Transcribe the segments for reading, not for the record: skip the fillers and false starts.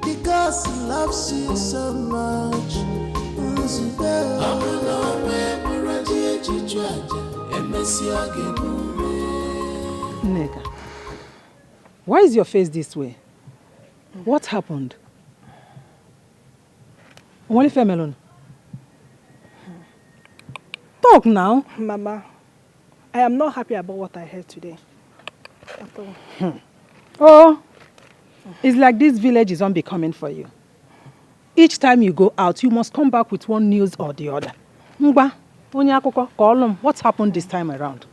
Because he loves you so much. Nega, why is your face this way? What happened? Melon. Talk now. Mama, I am not happy about what I heard today. At all. Oh, it's like this village is unbecoming for you. Each time you go out, you must come back with one news or the other. Mba, what happened this time around?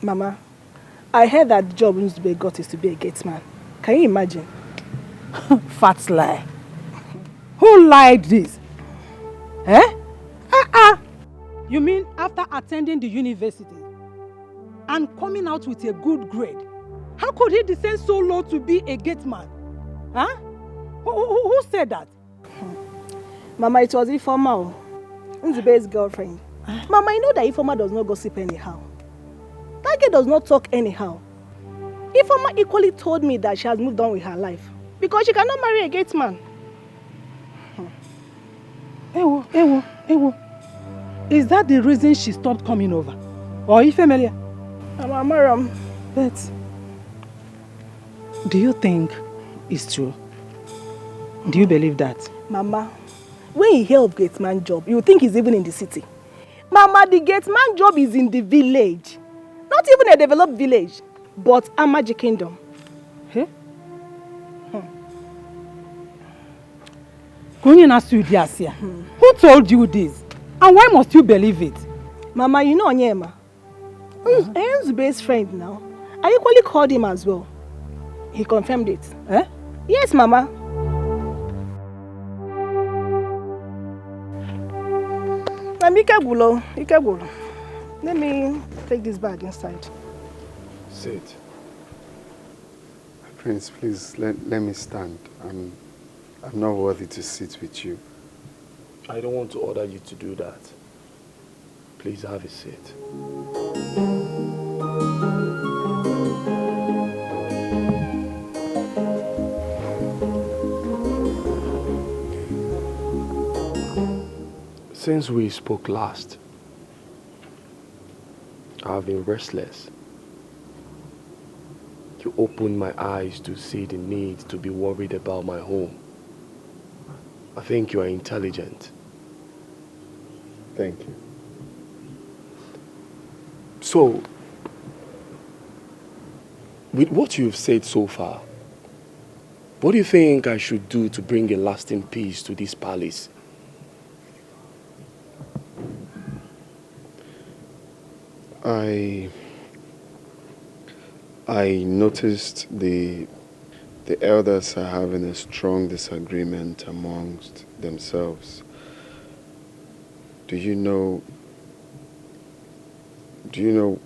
Mama, I heard that the job Nzube got is to be a gatesman. Can you imagine? Fat lie. Who lied this? Eh? You mean after attending the university and coming out with a good grade, how could he descend so low to be a gateman? Huh? Who said that? Mama, it was Ifoma, Nzube's girlfriend. Mama, you know that Ifoma does not gossip anyhow. That girl does not talk anyhow. Ifoma equally told me that she has moved on with her life because she cannot marry a gatesman. Ewo. Is that the reason she stopped coming over? Or Ifemelia? Mama, Maram. But do you think it's true? Do you believe that? Mama, when you hear of gatesman job, you think he's even in the city. Mama, the gatesman job is in the village. Not even a developed village, but a magic kingdom. Hey? Who told you this? And why must you believe it? Mama, you know Onyema. Nzube's friend now. I equally called him as well. He confirmed it. Eh? Yes, Mama. Ikebulo. Let me take this bag inside. Sit. Prince, please let me stand. I'm not worthy to sit with you. I don't want to order you to do that. Please have a seat. Since we spoke last, I've been restless. You opened my eyes to see the need to be worried about my home. I think you are intelligent. Thank you. So, with what you've said so far, what do you think I should do to bring a lasting peace to this palace? I noticed the elders are having a strong disagreement amongst themselves. Do you know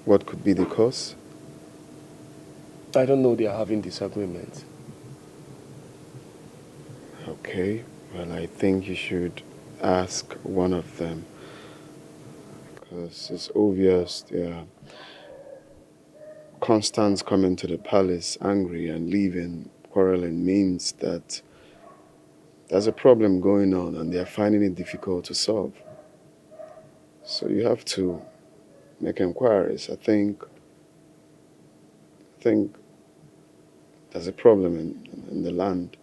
what could be the cause? I don't know they are having disagreements. Okay, well, I think you should ask one of them. Because it's obvious they are constant coming to the palace angry and leaving, quarreling means that there's a problem going on and they're finding it difficult to solve. So you have to make inquiries. I think there's a problem in the land.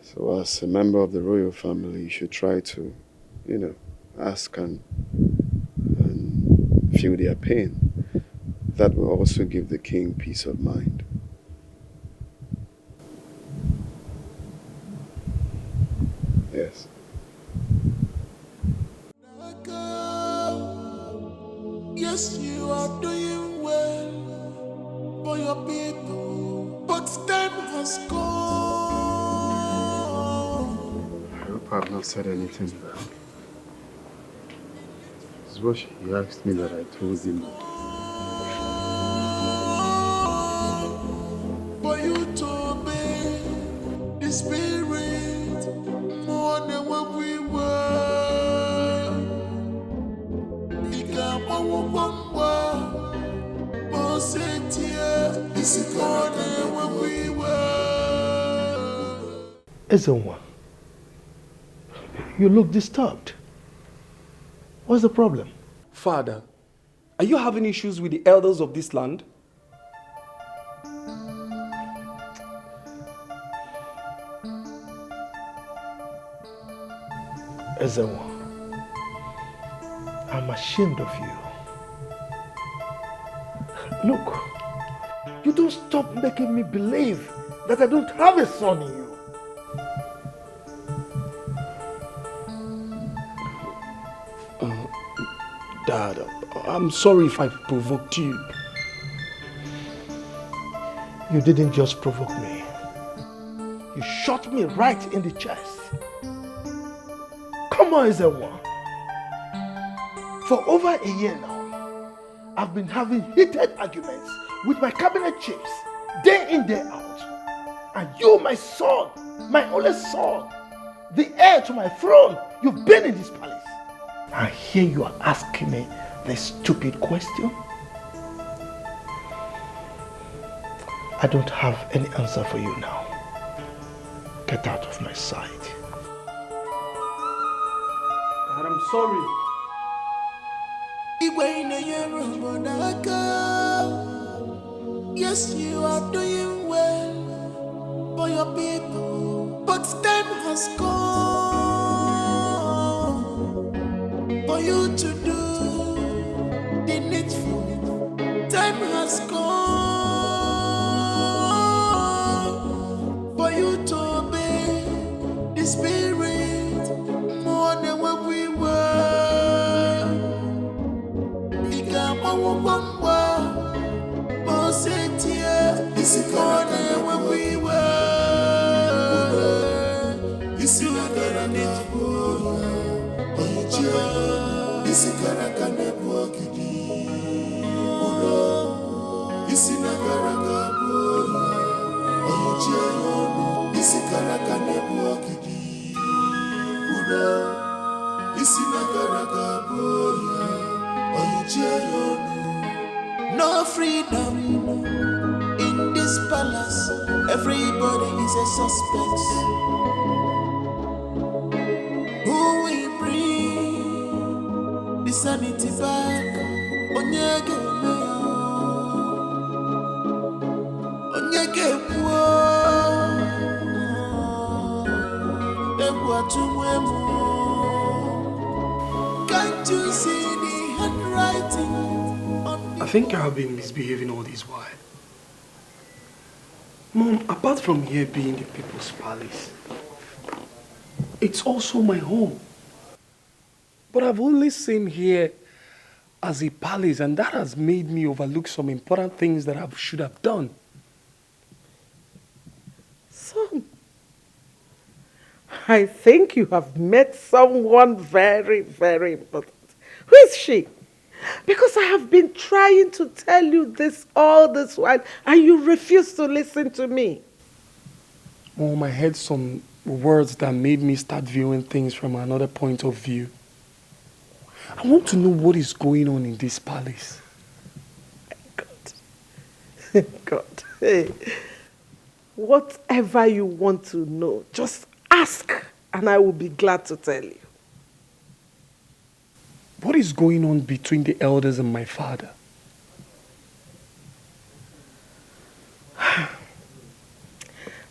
So as a member of the royal family, you should try to, ask and feel their pain. That will also give the king peace of mind. Yes. Yes, you are doing well for your people, but time has gone. I hope I've not said anything bad. This is what he asked me that I told him. For you to obey the spirit more than what we Ezenwa, you look disturbed. What's the problem? Father, are you having issues with the elders of this land? Ezenwa, I'm ashamed of you. Look, you don't stop making me believe that I don't have a son in you. Dad, I'm sorry if I provoked you. You didn't just provoke me. You shot me right in the chest. Come on, Ezenwa. For over a year now, I've been having heated arguments with my cabinet chiefs, day in, day out. And you, my son, my only son, the heir to my throne, you've been in this palace. And here you are asking me this stupid question? I don't have any answer for you now. Get out of my sight. Dad, I'm sorry. Yes, you are doing well for your people, but time has come for you to do the needful. Time has come for you to obey the Spirit more than what we were. Is it more than what we were? Is it not gonna need for you? Is it gonna walk you? Is it not gonna go? Is it gonna walk you? Is it not gonna go? No freedom in this palace. Everybody is a suspect. Who will bring the sanity back? Onyege wo, can't you see the handwriting? I think I have been misbehaving all this while. Mom, apart from here being the people's palace, it's also my home. But I've only seen here as a palace, and that has made me overlook some important things that I should have done. Son, I think you have met someone very, very important. Who is she? Because I have been trying to tell you this all this while, and you refuse to listen to me. Mom, I heard some words that made me start viewing things from another point of view. I want to know what is going on in this palace. God. God. Hey. Whatever you want to know, just ask, and I will be glad to tell you. What is going on between the elders and my father?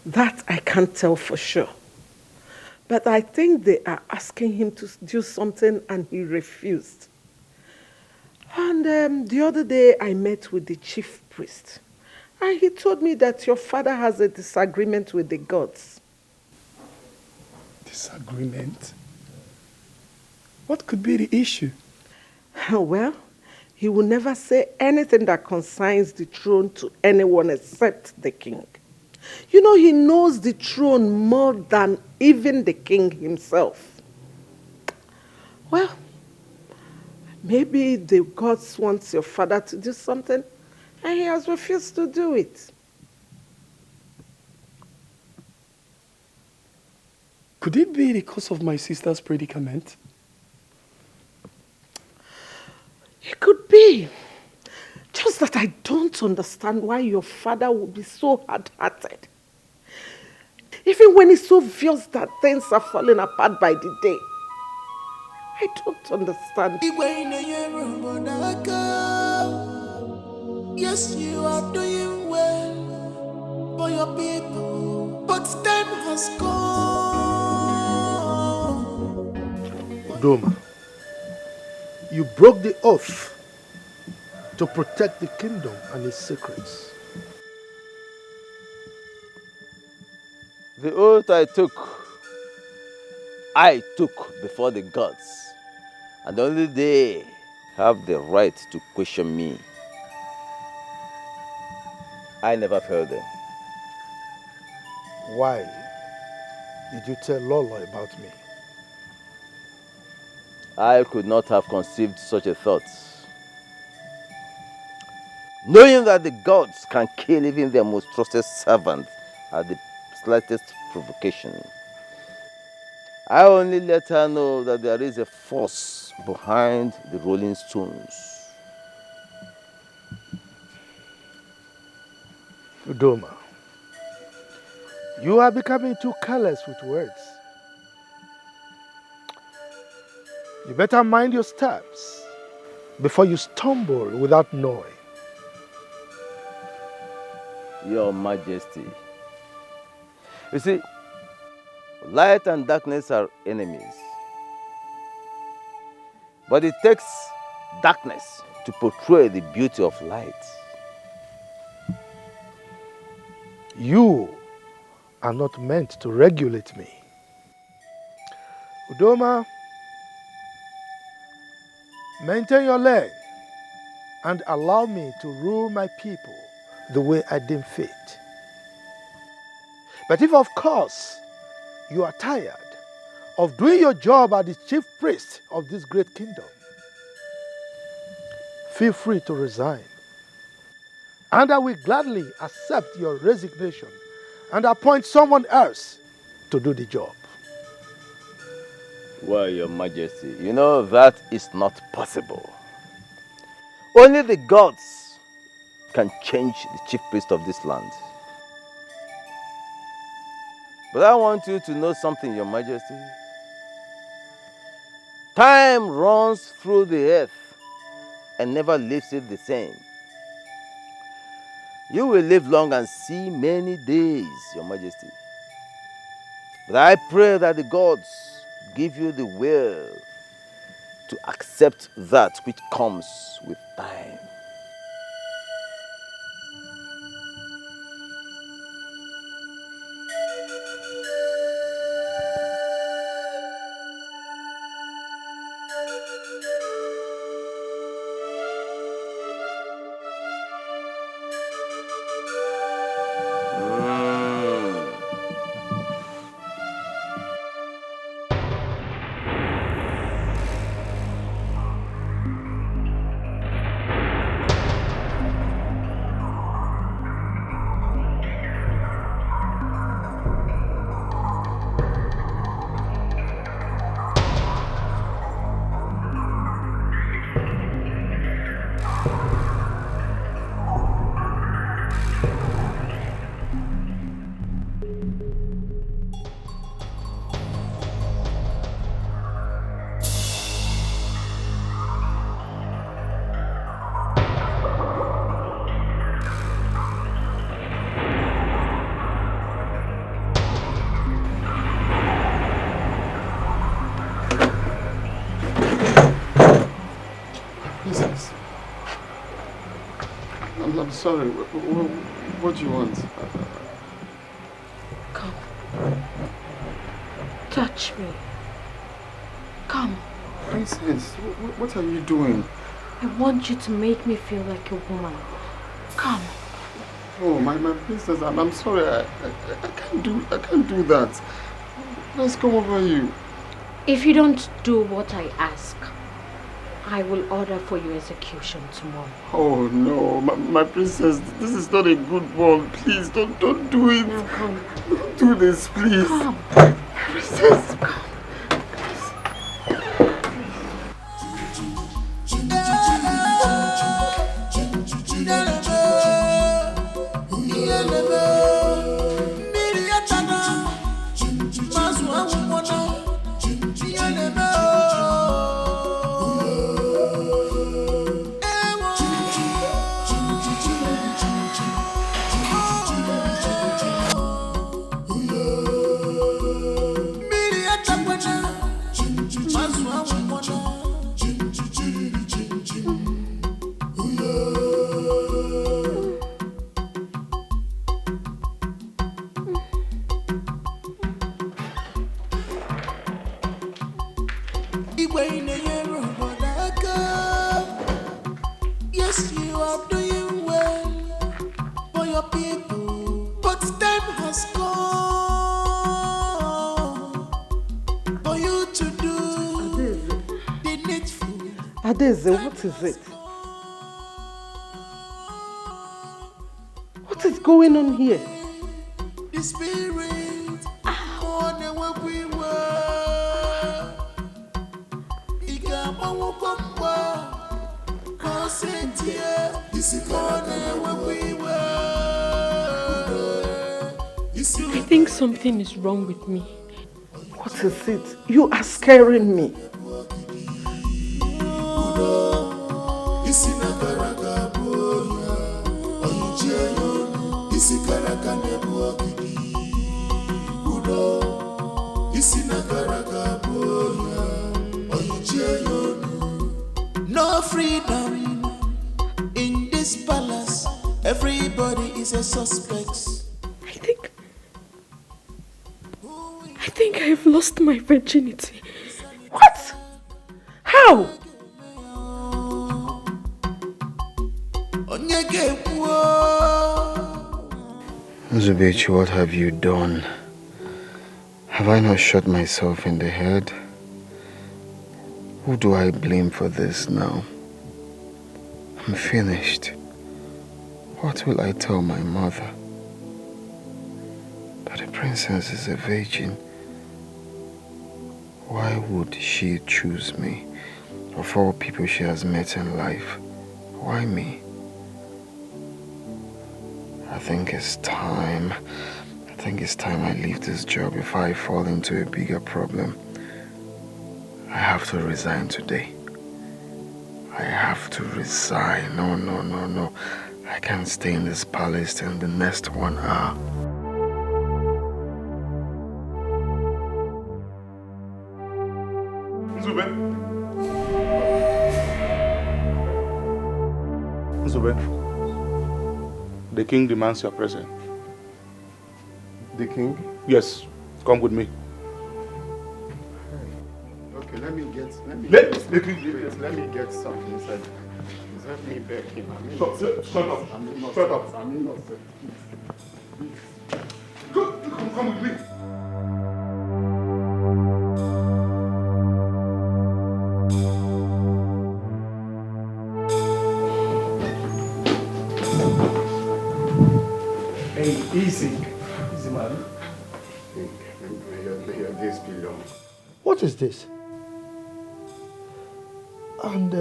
That I can't tell for sure. But I think they are asking him to do something and he refused. And the other day I met with the chief priest. And he told me that your father has a disagreement with the gods. Disagreement? What could be the issue? Well, he will never say anything that concerns the throne to anyone except the king. You know, he knows the throne more than even the king himself. Well, maybe the gods want your father to do something, and he has refused to do it. Could it be because of my sister's predicament? It could be. Just that I don't understand why your father would be so hard-hearted. Even when it's so obvious that things are falling apart by the day. I don't understand. Yes, you are doing well for your people, but time has gone. Udoma, you broke the oath to protect the kingdom and its secrets. The oath I took before the gods, and only they have the right to question me. I never failed them. Why did you tell Lolo about me? I could not have conceived such a thought. Knowing that the gods can kill even their most trusted servant at the slightest provocation. I only let her know that there is a force behind the rolling stones. Udoma, you are becoming too careless with words. You better mind your steps before you stumble without knowing. Your Majesty. You see, light and darkness are enemies. But it takes darkness to portray the beauty of light. You are not meant to regulate me. Udoma, maintain your lane and allow me to rule my people the way I deem fit. But if, of course, you are tired of doing your job as the chief priest of this great kingdom, feel free to resign. And I will gladly accept your resignation and appoint someone else to do the job. Well, Your Majesty, you know that is not possible. Only the gods can change the chief priest of this land. But I want you to know something, Your Majesty. Time runs through the earth and never leaves it the same. You will live long and see many days, Your Majesty. But I pray that the gods give you the will to accept that which comes with time. I'm sorry. What do you want? Come. Touch me. Come. Princess, what are you doing? I want you to make me feel like a woman. Come. Oh, my princess, I'm sorry. I can't do that. Let's come over you. If you don't do what I ask, I will order for your execution tomorrow. Oh no, my princess, this is not a good one. Please don't do it. Now come. Don't do this, please. Come. Princess. Come. Yes, you are doing well for your people, but time has come for you to do the needful. Adeze, what is it? What is going on here? The spirit on the way we were. He can't walk up. I think something is wrong with me. What is it? You are scaring me. No freedom in this palace. Everybody is a suspect. I think I've lost my virginity. What? How? Zubechi, what have you done? Have I not shot myself in the head? Who do I blame for this now? I'm finished. What will I tell my mother? That the princess is a virgin. Why would she choose me? Of all people she has met in life, why me? I think it's time I leave this job before I fall into a bigger problem. I have to resign today. I have to resign. No. I can't stay in this palace till the next 1 hour. Nzube, the king demands your presence. The king? Yes, come with me. Okay, let me get something inside. Let me beg him. Shut up. I'm innocent. Good, come with me. Hey, easy, man. May your days be long. What is this? And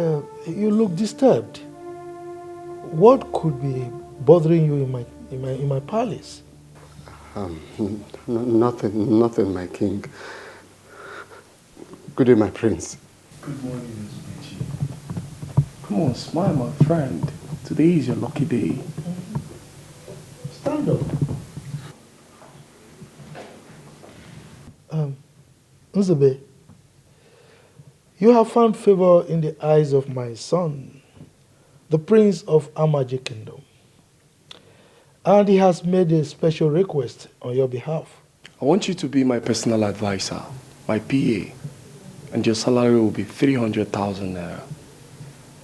you look disturbed. What could be bothering you in my palace? Nothing, my king. Good day, my prince. Good morning, Zubechi. Come on, smile, my friend. Today is your lucky day. Stand up. Nzube, you have found favor in the eyes of my son, the prince of Amaji Kingdom. And he has made a special request on your behalf. I want you to be my personal advisor, my PA, and your salary will be 300,000 naira,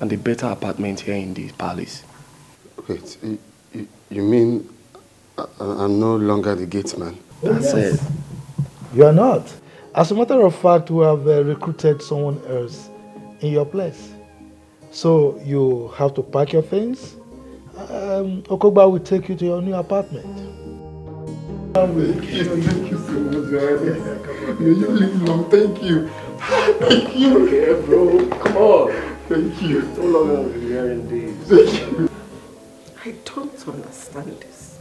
and a better apartment here in the palace. Wait, you mean I'm no longer the gatesman? That's it. You are not. As a matter of fact, we have recruited someone else in your place. So you have to pack your things. Okogba will take you to your new apartment. Thank you so much. You live long. Thank you. Thank you. Okay, bro. Come on. Thank you. So long I've been hearing this. Thank you. I don't understand this.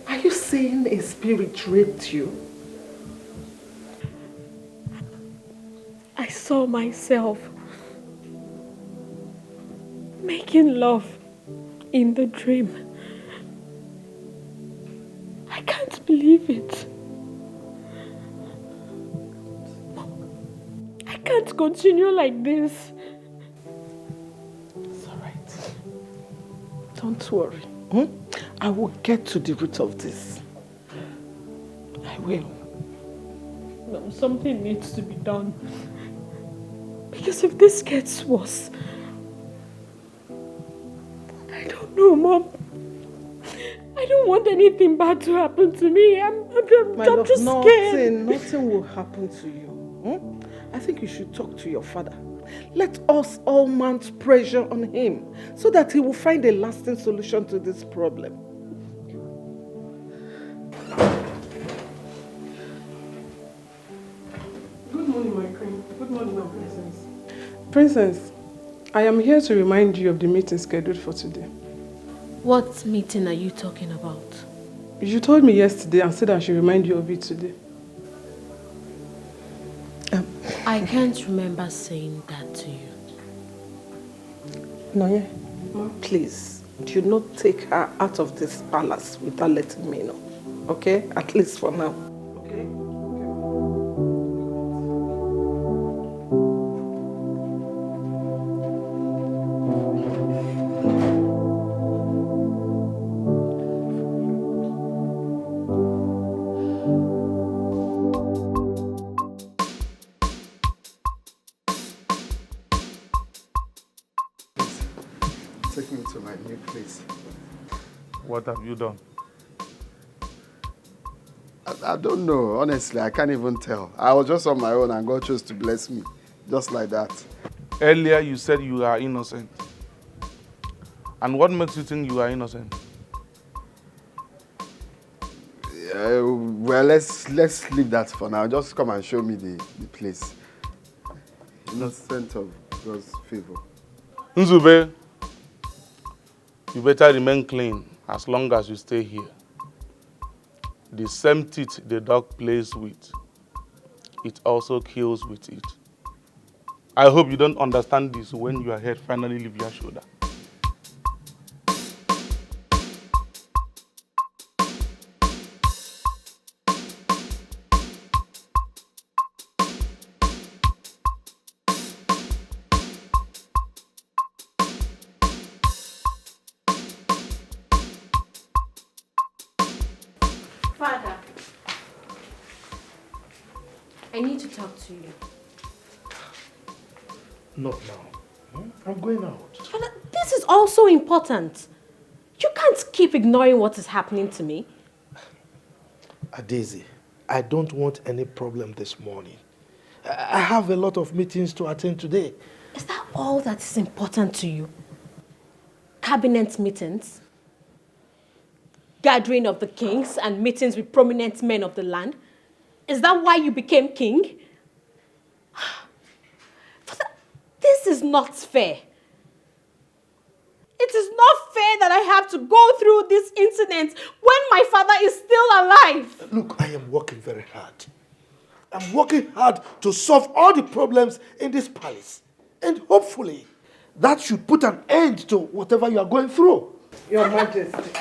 Are you saying a spirit raped you? I saw myself making love in the dream. I can't believe it. I can't continue like this. It's all right. Don't worry. I will get to the root of this. I will. No, something needs to be done. Because if this gets worse, I don't know, Mom. I don't want anything bad to happen to me. I'm just scared. Nothing will happen to you. I think you should talk to your father. Let us all mount pressure on him so that he will find a lasting solution to this problem. Good morning, my queen. Good morning, my princess. Princess, I am here to remind you of the meeting scheduled for today. What meeting are you talking about? You told me yesterday and said I should remind you of it today. I can't remember saying that to you. Noye, please, do not take her out of this palace without letting me know. Okay? At least for now. Okay? Take me to my new place. What have you done? I don't know. Honestly, I can't even tell. I was just on my own and God chose to bless me. Just like that. Earlier you said you are innocent. And what makes you think you are innocent? Well, let's leave that for now. Just come and show me the place. Innocent of God's favor. Nzube, you better remain clean as long as you stay here. The same teeth the dog plays with, it also kills with it. I hope you don't understand this when your head finally leaves your shoulder. Father, I need to talk to you. Not now. I'm going out. Father, this is also important. You can't keep ignoring what is happening to me. Daisy, I don't want any problem this morning. I have a lot of meetings to attend today. Is that all that is important to you? Cabinet meetings? Gathering of the kings and meetings with prominent men of the land? Is that why you became king? Father, this is not fair. It is not fair that I have to go through this incident when my father is still alive. Look, I am working very hard. I'm working hard to solve all the problems in this palace. And hopefully, that should put an end to whatever you are going through. Your Majesty,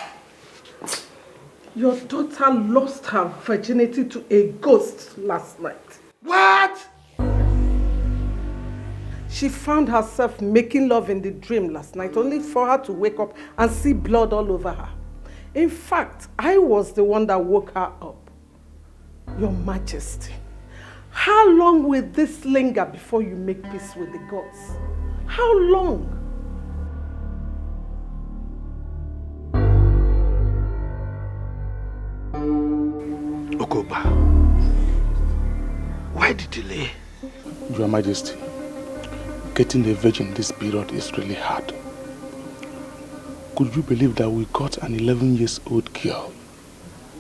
your daughter lost her virginity to a ghost last night. What? She found herself making love in the dream last night, only for her to wake up and see blood all over her. In fact, I was the one that woke her up. Your Majesty, how long will this linger before you make peace with the gods? How long? Okoba, why the delay? Your Majesty, getting a virgin this period is really hard. Could you believe that we got an 11-year-old girl?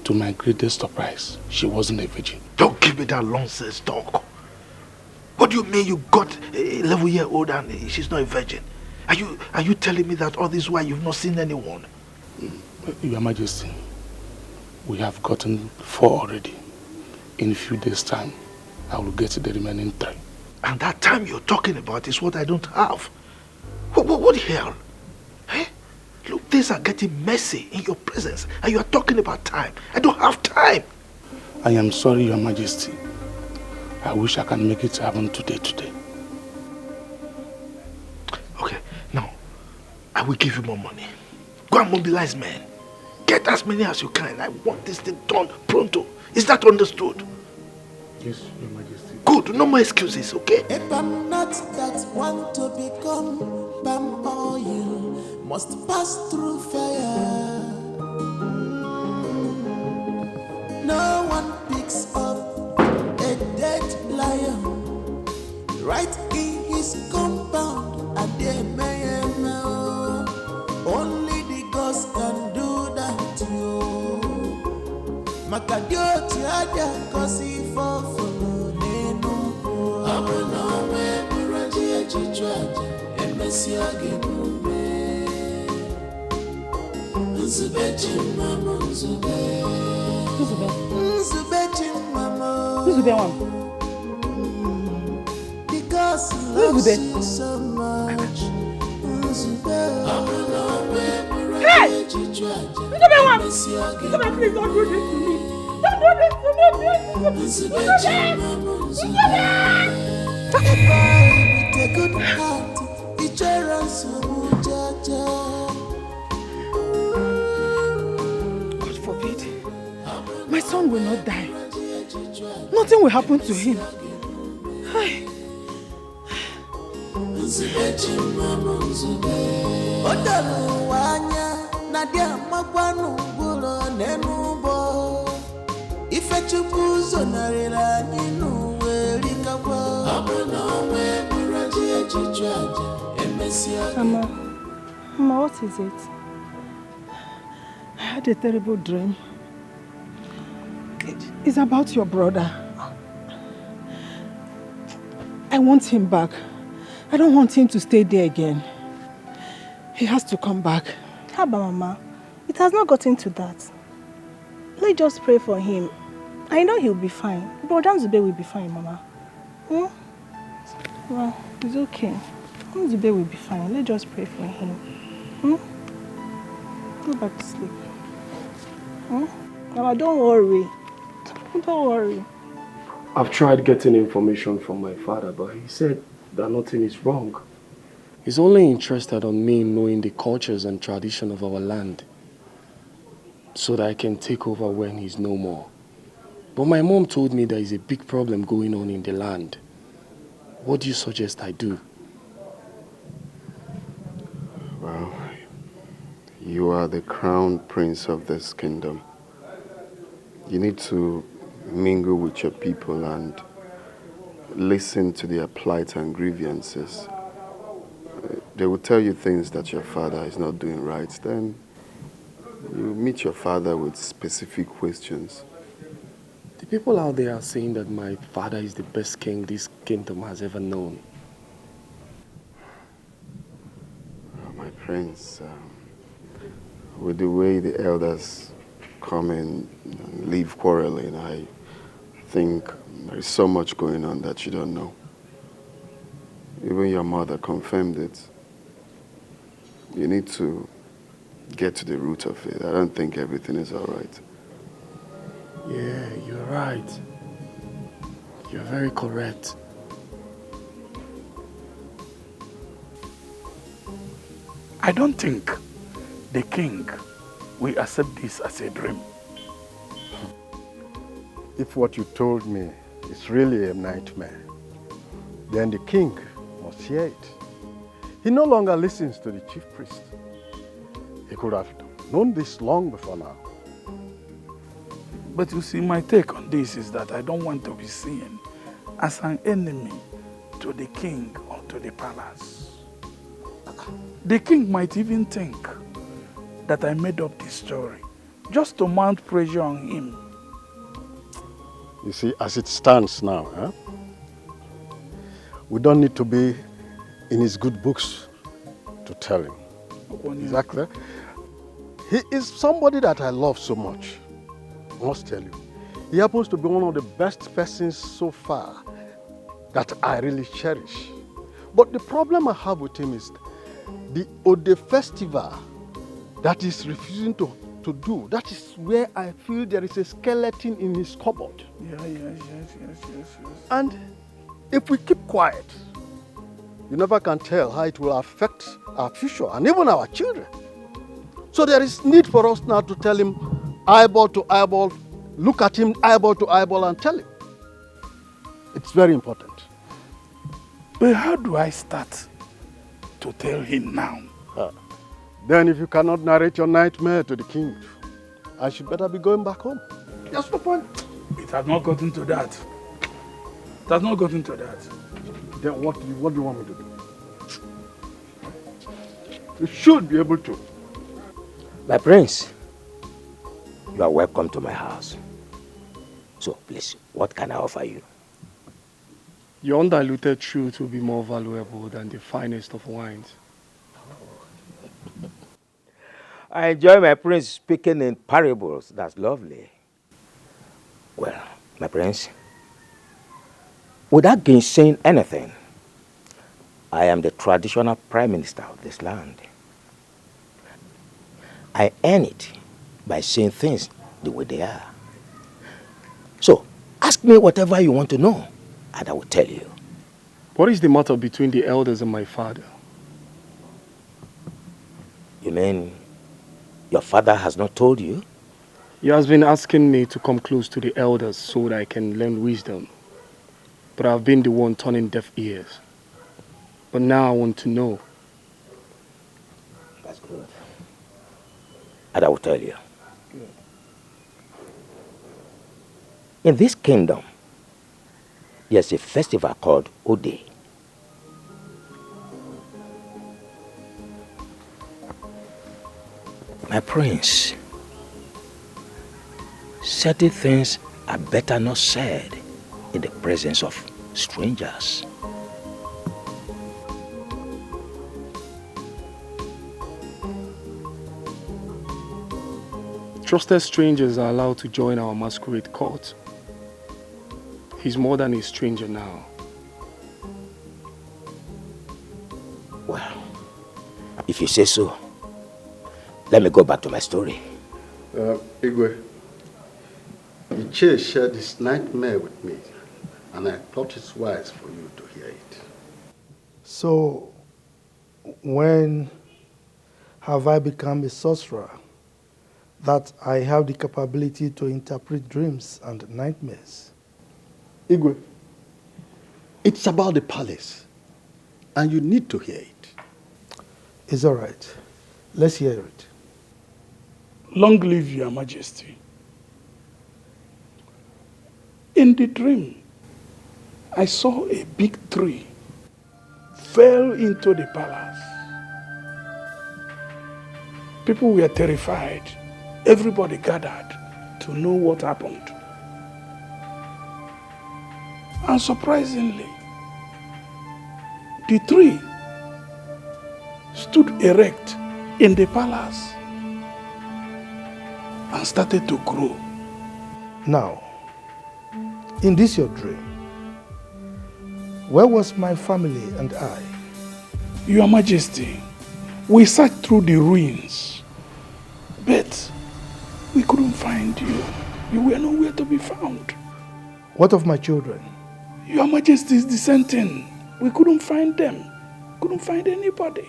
To my greatest surprise, she wasn't a virgin. Don't give me that nonsense talk. What do you mean you got a 11-year-old and she's not a virgin? Are you telling me that all this while you've not seen anyone? Your Majesty, we have gotten 4 already. In a few days' time, I will get the remaining 3. And that time you're talking about is what I don't have. What the hell? Eh? Look, things are getting messy in your presence and you are talking about time. I don't have time. I am sorry, Your Majesty. I wish I can make it happen today. Okay, now, I will give you more money. Go and mobilize men. Get as many as you can. I want this thing done pronto. Is that understood? Yes, Your Majesty. Good, no more excuses, okay? If I'm not that one to become palm oil, must pass through fire. No one picks up a dead lion right in his compound. And they may know only the ghost can do that to you. Makadio tiada kosi fofo nenu. Abuna me buraji echichwaje emesi agebume. Nzube chimama nzube. Nzube chimama. Nzube one. Because loves you so much. Hey! Nzube one! Nzube, please don't do this to me. Don't do this to me, please. Nzube! With a good heart, each other so God forbid. My son will not die. Nothing will happen to him. Hi. Nadia Magwanu Bulo Nenubo Ifechubuzo Narila Ninu Werikawa Abunawe Buraji Echichwaje Emesia. Mama, what is it? I had a terrible dream. It's about your brother. I want him back. I don't want him to stay there again. He has to come back. Haba, Mama. It has not gotten to that. Let's just pray for him. I know he'll be fine. Brother Nzube will be fine, Mama. Well, it's okay. Nzube will be fine. Let's just pray for him. Go back to sleep. Mama, don't worry. Don't worry. I've tried getting information from my father, but he said that nothing is wrong. He's only interested on me knowing the cultures and tradition of our land so that I can take over when he's no more. But my mom told me there is a big problem going on in the land. What do you suggest I do? Well, you are the crown prince of this kingdom. You need to mingle with your people and listen to their plight and grievances. They will tell you things that your father is not doing right. Then you meet your father with specific questions. The people out there are saying that my father is the best king this kingdom has ever known. My prince, with the way the elders come in and leave quarreling, I think there is so much going on that you don't know. Even your mother confirmed it. You need to get to the root of it. I don't think everything is all right. Yeah, you're right. You're very correct. I don't think the king will accept this as a dream. If what you told me is really a nightmare, then the king must hear it. He no longer listens to the chief priest. He could have known this long before now. But you see, my take on this is that I don't want to be seen as an enemy to the king or to the palace. The king might even think that I made up this story just to mount pressure on him. You see, as it stands now, we don't need to be in his good books to tell him. Exactly. He is somebody that I love so much. I must tell you. He happens to be one of the best persons so far that I really cherish. But the problem I have with him is the Ode festival that he's refusing to do. That is where I feel there is a skeleton in his cupboard. Yes. And if we keep quiet, you never can tell how it will affect our future and even our children. So there is need for us now to tell him eyeball to eyeball, look at him eyeball to eyeball and tell him. It's very important. But how do I start to tell him now? Then if you cannot narrate your nightmare to the king, I should better be going back home. That's the point. It has not gotten to that. It has not gotten to that. Then what do you want me to do? You should be able to. My prince, you are welcome to my house. So please, what can I offer you? Your undiluted truth will be more valuable than the finest of wines. I enjoy my prince speaking in parables. That's lovely. Well, my prince, without gainsaying anything, I am the traditional prime minister of this land. I earn it by saying things the way they are. So, ask me whatever you want to know, and I will tell you. What is the matter between the elders and my father? You mean your father has not told you? He has been asking me to come close to the elders so that I can learn wisdom. But I've been the one turning deaf ears. But now I want to know. That's good. And I will tell you. Good. In this kingdom, there's a festival called Ordeal. My prince, certain things are better not said in the presence of strangers. Trusted strangers are allowed to join our masquerade court. He's more than a stranger now. Well, if you say so, let me go back to my story. Igwe, Iche shared his nightmare with me, and I thought it's wise for you to hear it. So, when have I become a sorcerer that I have the capability to interpret dreams and nightmares? Igwe, it's about the palace, and you need to hear it. It's all right. Let's hear it. Long live your majesty. In the dream, I saw a big tree fell into the palace. People were terrified. Everybody gathered to know what happened. And surprisingly, the tree stood erect in the palace and started to grow. Now, in this your dream, where was my family and I? Your Majesty, we searched through the ruins, but we couldn't find you. You were nowhere to be found. What of my children? Your Majesty is dissenting. We couldn't find them. Couldn't find anybody.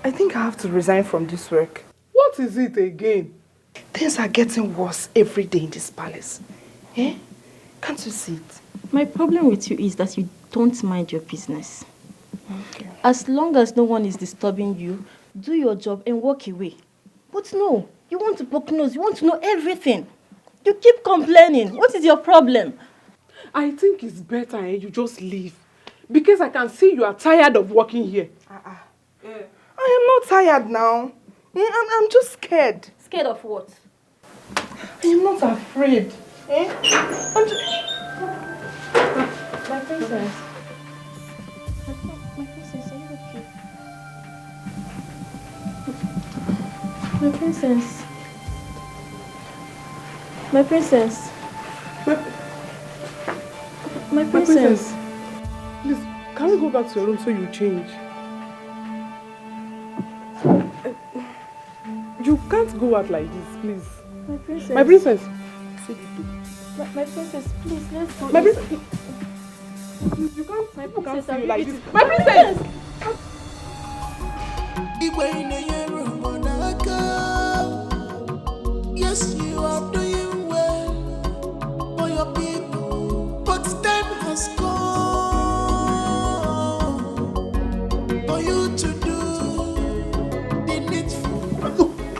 I think I have to resign from this work. What is it again? Things are getting worse every day in this palace. Eh? Can't you see it? My problem with you is that you don't mind your business. Okay. As long as no one is disturbing you, do your job and walk away. But no, you want to poke nose, you want to know everything. You keep complaining. What is your problem? I think it's better you just leave. Because I can see you are tired of working here. I am not tired now. I'm just scared. Scared of what? I am not afraid. I'm just... My princess. My princess, are you okay? My princess. My princess. My princess. Please, can we go back to your room so you change? You can't go out like this, please. My princess. My princess. My princess, please, let's go. My princess. You can't. My People can't princess, see you I'm like ready this. to- My princess. Igwe in the room on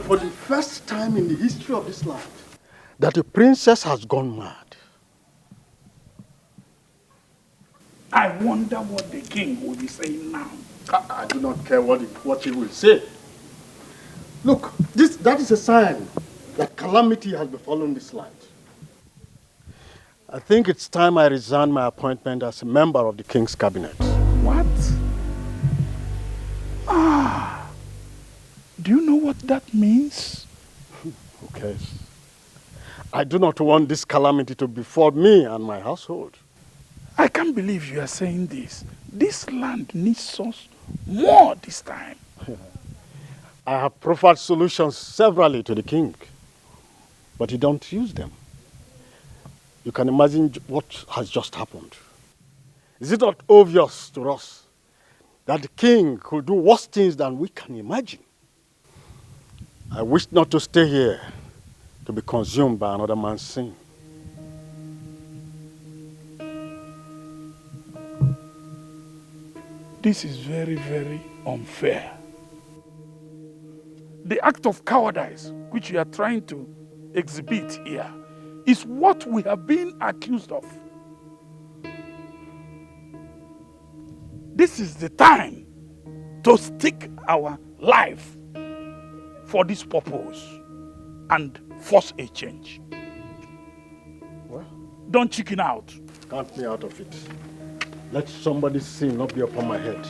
for the first time in the history of this land that the princess has gone mad. I wonder what the king will be saying now. I do not care what he will say. Look, that is a sign that calamity has befallen this land. I think it's time I resign my appointment as a member of the king's cabinet. What? Do you know what that means? Who cares? I do not want this calamity to befall me and my household. I can't believe you are saying this. This land needs us more this time. I have proffered solutions severally to the king, but he don't use them. You can imagine what has just happened. Is it not obvious to us that the king could do worse things than we can imagine? I wish not to stay here to be consumed by another man's sin. This is very, very unfair. The act of cowardice which you are trying to exhibit here is what we have been accused of. This is the time to stake our life for this purpose and force a change. Well, don't chicken out. Count me out of it. Let somebody's sin not be upon my head.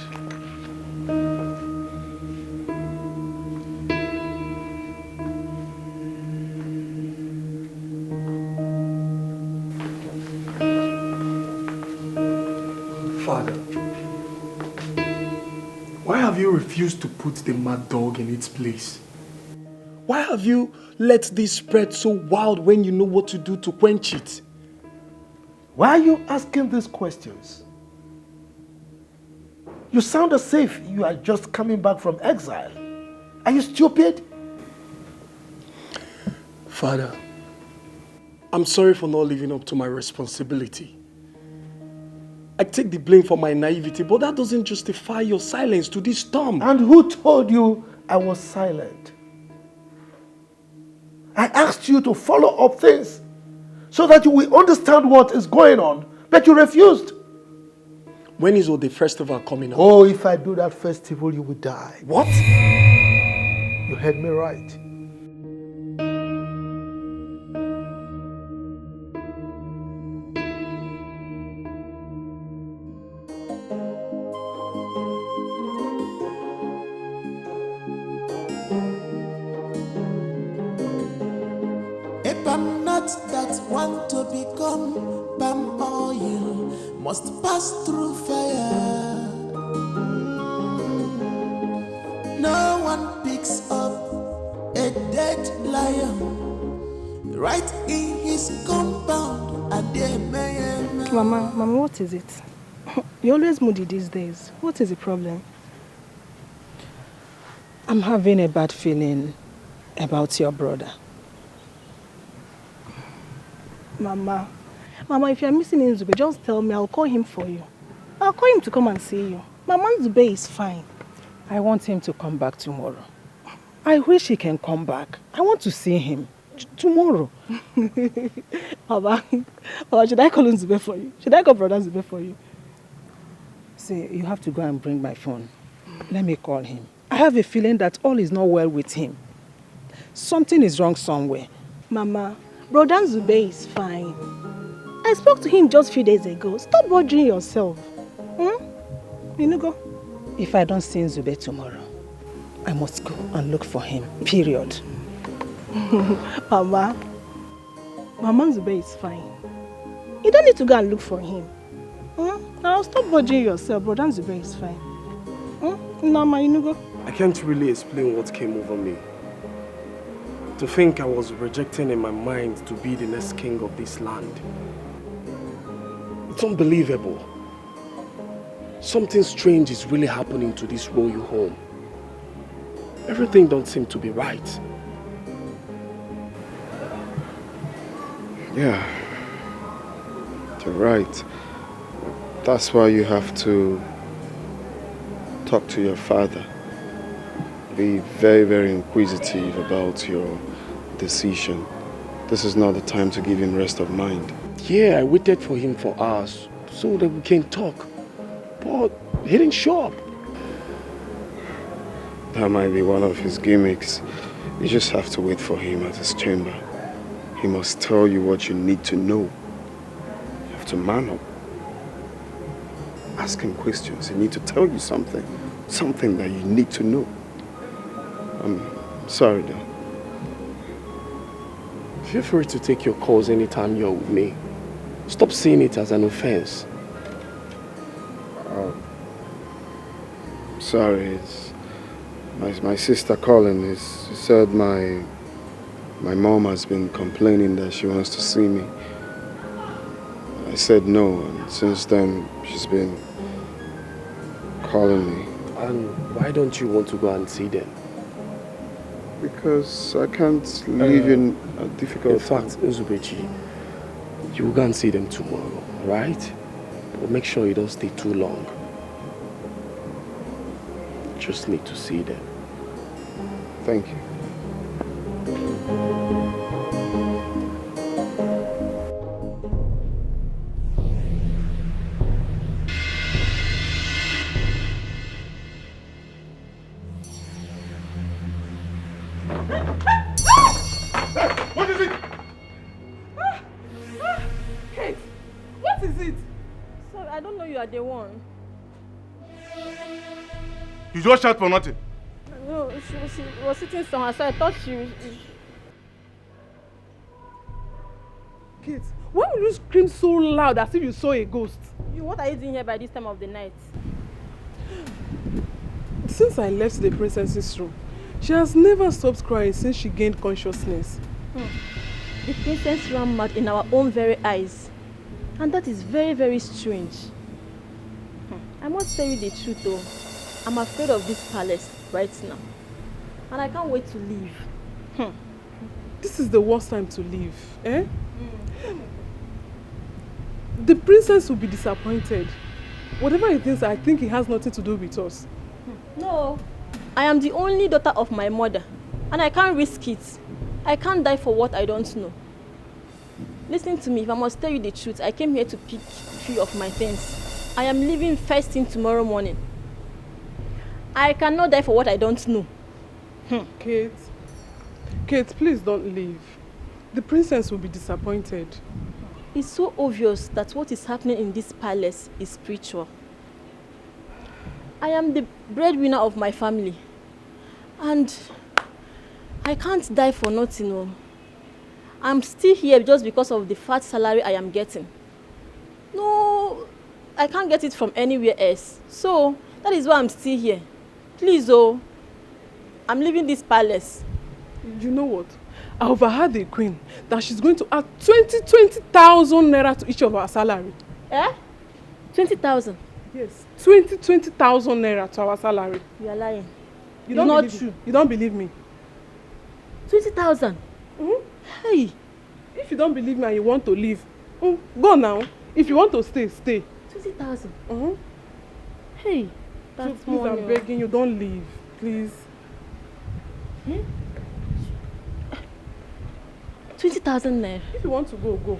Father, why have you refused to put the mad dog in its place? Why have you let this spread so wild when you know what to do to quench it? Why are you asking these questions? You sound as if you are just coming back from exile. Are you stupid? Father, I'm sorry for not living up to my responsibility. I take the blame for my naivety, but that doesn't justify your silence to this storm. And who told you I was silent? I asked you to follow up things so that you will understand what is going on, but you refused. When is the festival coming up? Oh, if I do that festival, you will die. What? You heard me right. A palm nut that want to become palm oil must pass through fire. No one picks up a dead lion right in his compound. Mama, what is it? You're always moody these days. What is the problem? I'm having a bad feeling about your brother. Mama, if you're missing Nzube, just tell me. I'll call him for you. I'll call him to come and see you. Mama, Nzube is fine. I want him to come back tomorrow. I wish he can come back. I want to see him tomorrow. Mama, should I call Nzube for you? Should I call Brother Nzube for you? See, you have to go and bring my phone. Let me call him. I have a feeling that all is not well with him. Something is wrong somewhere. Mama, Brother Nzube is fine. I spoke to him just a few days ago. Stop bothering yourself. You go. If I don't see Nzube tomorrow, I must go and look for him. Period. Mama Nzube is fine. You don't need to go and look for him. Now stop bothering yourself. Brother Nzube is fine. Mama, you go. I can't really explain what came over me. To think I was rejecting in my mind to be the next king of this land. It's unbelievable. Something strange is really happening to this royal home. Everything don't seem to be right. Yeah, you're right. That's why you have to talk to your father. be very, very inquisitive about your decision. This is not the time to give him rest of mind. Yeah, I waited for him for hours so that we can talk. But he didn't show up. That might be one of his gimmicks. You just have to wait for him at his chamber. He must tell you what you need to know. You have to man up. Ask him questions. He needs to tell you something. Something that you need to know. I'm sorry, though. Feel free to take your calls anytime you're with me. Stop seeing it as an offense. Sorry, it's my sister calling. She said my mom has been complaining that she wants to see me. I said no, and since then she's been calling me. And why don't you want to go and see them? Because I can't live in a difficult time. In fact, Uzubechi, you will go and see them tomorrow, right? But make sure you don't stay too long. Just need to see them. Thank you. What is it? Kate, what is it? Sorry, I don't know you are the one. You just shout for nothing. No, she was sitting somewhere, so I thought she... Kate, why would you scream so loud as if you saw a ghost? What are you doing here by this time of the night? Since I left the princess's room, she has never stopped crying since she gained consciousness. The princess ran mad in our own very eyes. And that is very, very strange. I must tell you the truth though. I'm afraid of this palace right now. And I can't wait to leave. This is the worst time to leave, eh? The princess will be disappointed. Whatever he thinks, I think it has nothing to do with us. No, I am the only daughter of my mother. And I can't risk it. I can't die for what I don't know. Listen to me, if I must tell you the truth, I came here to pick 3 of my things. I am leaving first thing tomorrow morning. I cannot die for what I don't know. Kate, please don't leave. The princess will be disappointed. It's so obvious that what is happening in this palace is spiritual. I am the breadwinner of my family. And I can't die for nothing. No. I'm still here just because of the fat salary I am getting. No, I can't get it from anywhere else. So, that is why I'm still here. Please, oh, I'm leaving this palace. You know what? I overheard the queen that she's going to add 20,000 naira to each of our salary. Eh? 20,000? Yes, 20,000 naira to our salary. You are lying. It's not true. You don't believe me. 20,000? Hey. If you don't believe me and you want to leave, go now. If you want to stay, stay. 20,000? Hey, that's so please, money. I'm begging you, don't leave, please. 20,000 naira. If you want to go, go.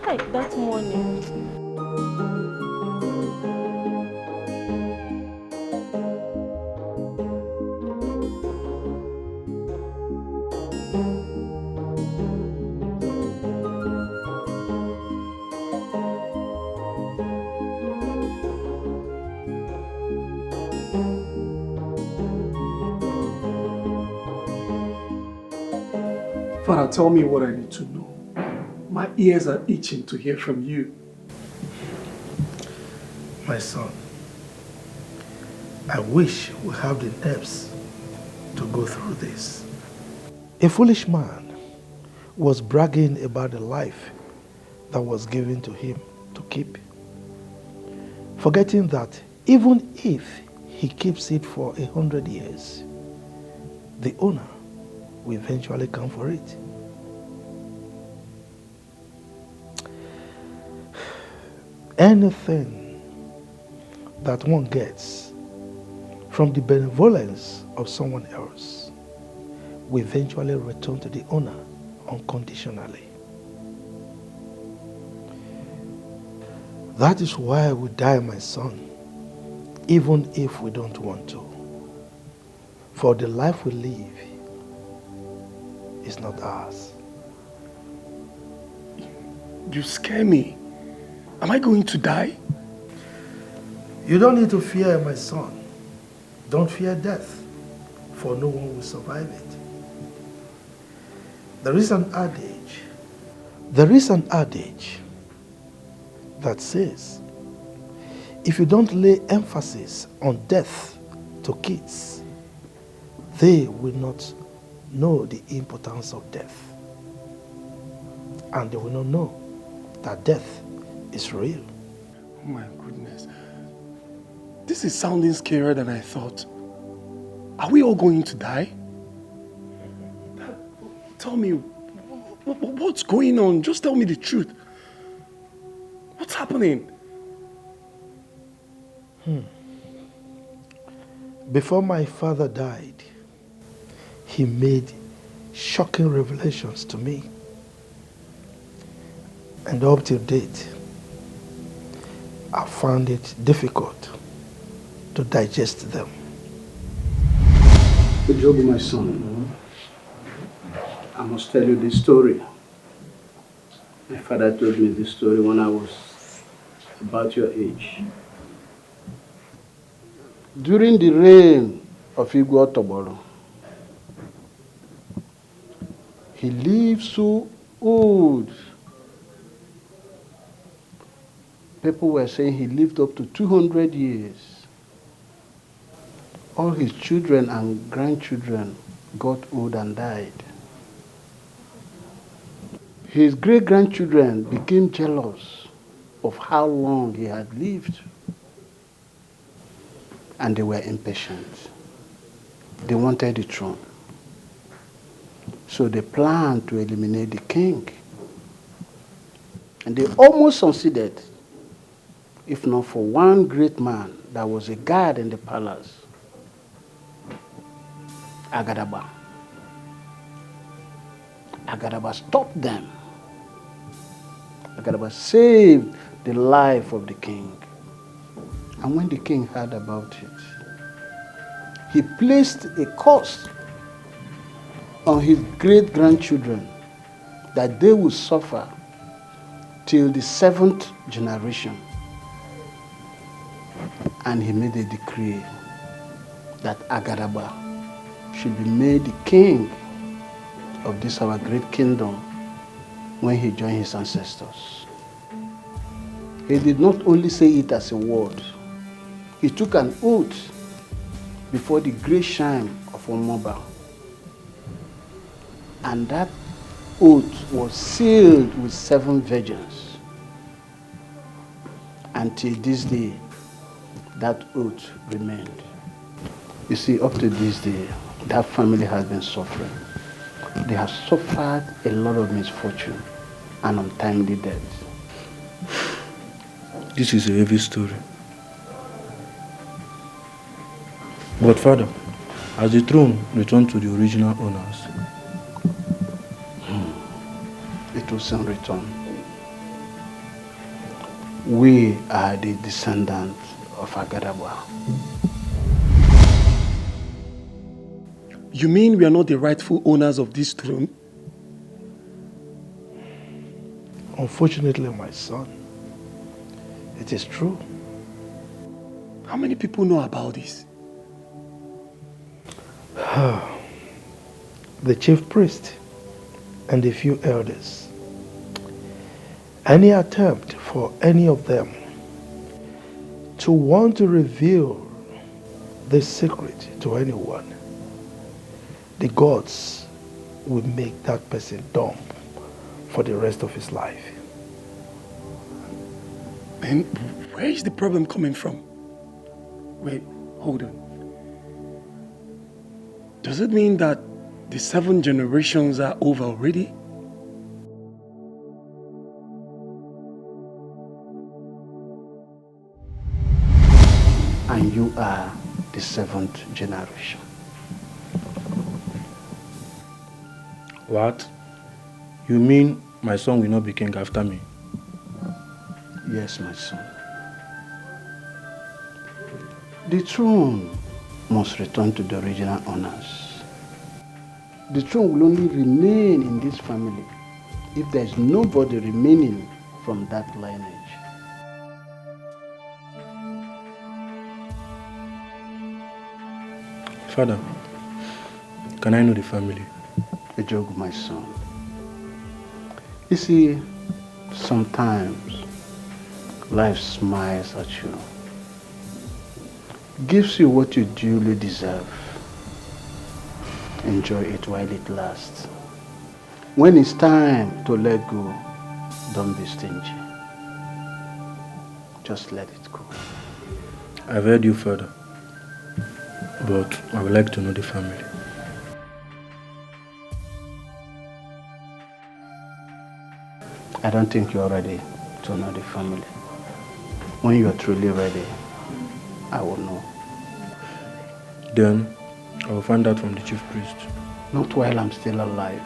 Hey, that's money. Father, tell me what I need to know. My ears are itching to hear from you. My son, I wish we have the nerves to go through this. A foolish man was bragging about the life that was given to him to keep, forgetting that even if he keeps it for 100 years, the owner will eventually come for it. Anything that one gets from the benevolence of someone else, will eventually return to the owner unconditionally. That is why we die, my son, even if we don't want to. For the life we live is not ours. You scare me. Am I going to die? You don't need to fear, my son. Don't fear death, for no one will survive it. There is an adage that says, if you don't lay emphasis on death to kids, they will not know the importance of death. And they will not know that death is real. Oh my goodness. This is sounding scarier than I thought. Are we all going to die? Tell me, what's going on? Just tell me the truth. What's happening? Before my father died, he made shocking revelations to me. And up till date, I found it difficult to digest them. Job, my son, I must tell you this story. My father told me this story when I was about your age. During the reign of Igwe Otoboro, he lived so old. People were saying he lived up to 200 years. All his children and grandchildren got old and died. His great-grandchildren became jealous of how long he had lived. And they were impatient. They wanted the throne. So they planned to eliminate the king. And they almost succeeded, if not for one great man that was a guard in the palace, Agadaba. Agadaba stopped them. Agadaba saved the life of the king. And when the king heard about it, he placed a curse on his great-grandchildren that they would suffer till the 7th generation. And he made a decree that Agadaba should be made the king of this our great kingdom when he joined his ancestors. He did not only say it as a word. He took an oath before the great shrine of Omoba. And that oath was sealed with 7 virgins. Until this day, that oath remained. You see, up to this day, that family has been suffering. They have suffered a lot of misfortune and untimely death. This is a heavy story. But Father, has the throne returned to the original owners? It will soon return. We are the descendants of Agadaba. You mean we are not the rightful owners of this throne? Unfortunately, my son, it is true. How many people know about this? The chief priest and a few elders. Any attempt for any of them to want to reveal this secret to anyone, the gods will make that person dumb for the rest of his life. And where is the problem coming from? Wait, hold on. Does it mean that the 7 generations are over already? And you are the the 7th generation. What? You mean my son will not be king after me? Yes, my son. The throne must return to the original owners. The throne will only remain in this family if there is nobody remaining from that lineage. Father, can I know the family? A joke, my son. You see, sometimes life smiles at you, gives you what you duly deserve. Enjoy it while it lasts. When it's time to let go, don't be stingy. Just let it go. I've heard you, Father, but I would like to know the family. I don't think you're ready to know the family. When you're truly ready, I will know. Then I will find out from the chief priest. Not while I'm still alive.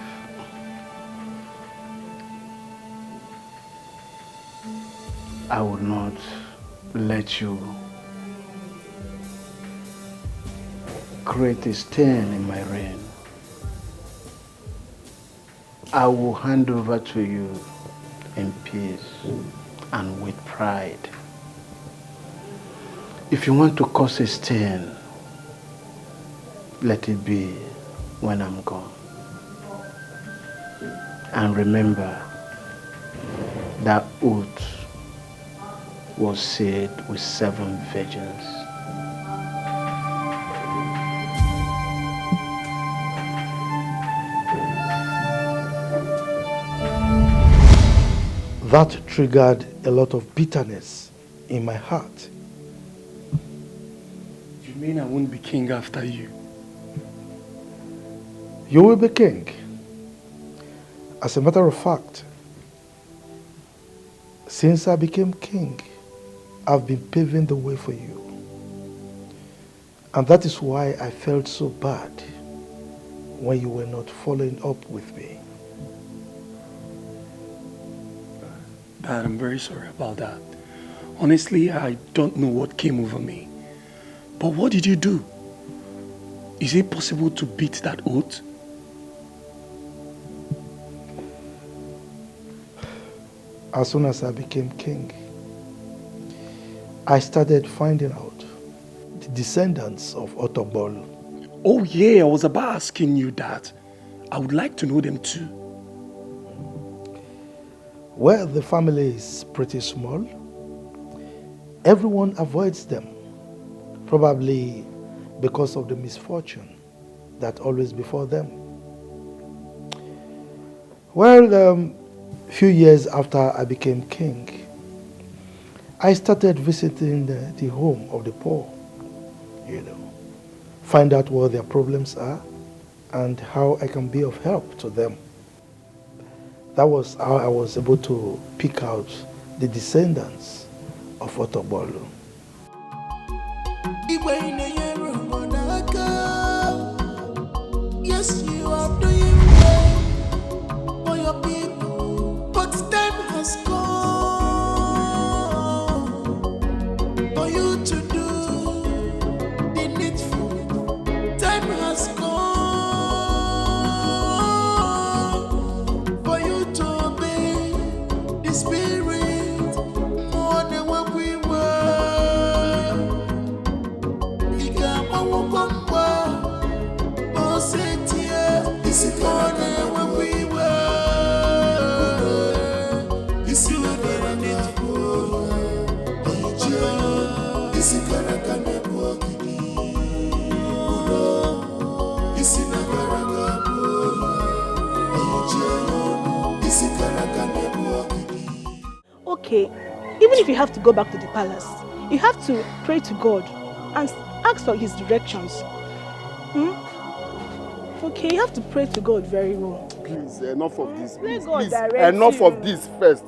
I will not let you create a stain in my reign. I will hand over to you in peace and with pride. If you want to cause a stain, let it be when I'm gone. And remember, that oath was said with 7 virgins. That triggered a lot of bitterness in my heart. You mean I won't be king after you? You will be king. As a matter of fact, since I became king, I've been paving the way for you. And that is why I felt so bad when you were not following up with me. Dad, I'm very sorry about that. Honestly, I don't know what came over me. But what did you do? Is it possible to beat that oath? As soon as I became king, I started finding out the descendants of Otobol. Oh yeah, I was about asking you that. I would like to know them too. Well, the family is pretty small. Everyone avoids them, probably because of the misfortune that always befall them. Well, few years after I became king, I started visiting the home of the poor, find out what their problems are and how I can be of help to them. That was how I was able to pick out the descendants of Otobolo. Yes, you are doing well for your people, but time has come for you to do the needful. Time has come for you to obey the Spirit more than what we were. This is more than what we were. This is not very needful. This is Karakane Bogidi. This is not This is Karakane Bogidi. Okay, even if you have to go back to the palace, you have to pray to God and ask for his directions. Okay, you have to pray to God very well. Please, enough of this. Please, God please, direct enough you. of this first.